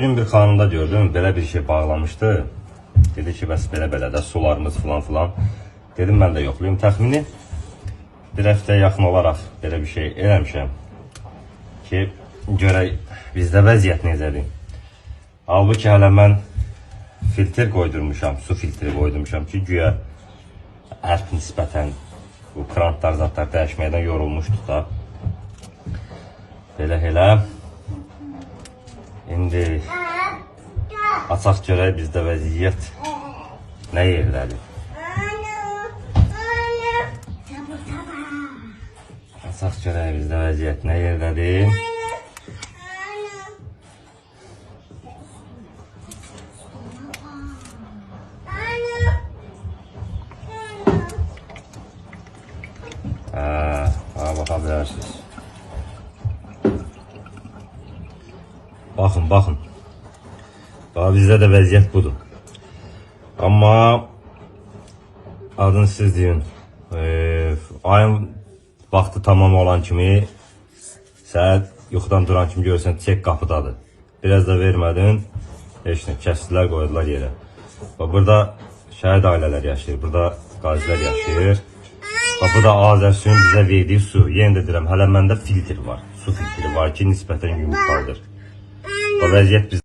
Bugün bir kanunda gördüm, belə bir şey bağlamıştı. Dedi ki, bəs belə-belə də sularımız filan. Dedim, mən də yoxlayayım. Təxmini bir həftəyə yaxın olaraq belə bir şey eləmişəm ki, görək bizdə vəziyyət necədir. Halbuki hələ mən filtr qoydurmuşam, su filtri qoydurmuşam ki, güya ərk nisbətən bu krantlar, zatlar dəyişməkdən yorulmuşduq da. Belə. İndi açaq görək bizdə vəziyyət nə yerdədir. Açaq görək bizdə vəziyyət nə yerdədir. Baxa bilərsiniz. Baxın. Bizdə də vəziyyət budur. Amma adını siz deyin. Ayın vaxtı tamam olan kimi, səhər yuxudan duran kimi görürsən, çek qapıdadır. Biraz da vermədin, heç nə, kəsdilər, qoydular yerə. Burada şəhid ailələr yaşayır, burada qazilər yaşayır. Bu da Azərsun bizə verdiyi su. Yenə də deyirəm, hələ məndə filtr var. Su filtri var ki, nisbətən yumuşaldır. Bu vəziyyət bizdə.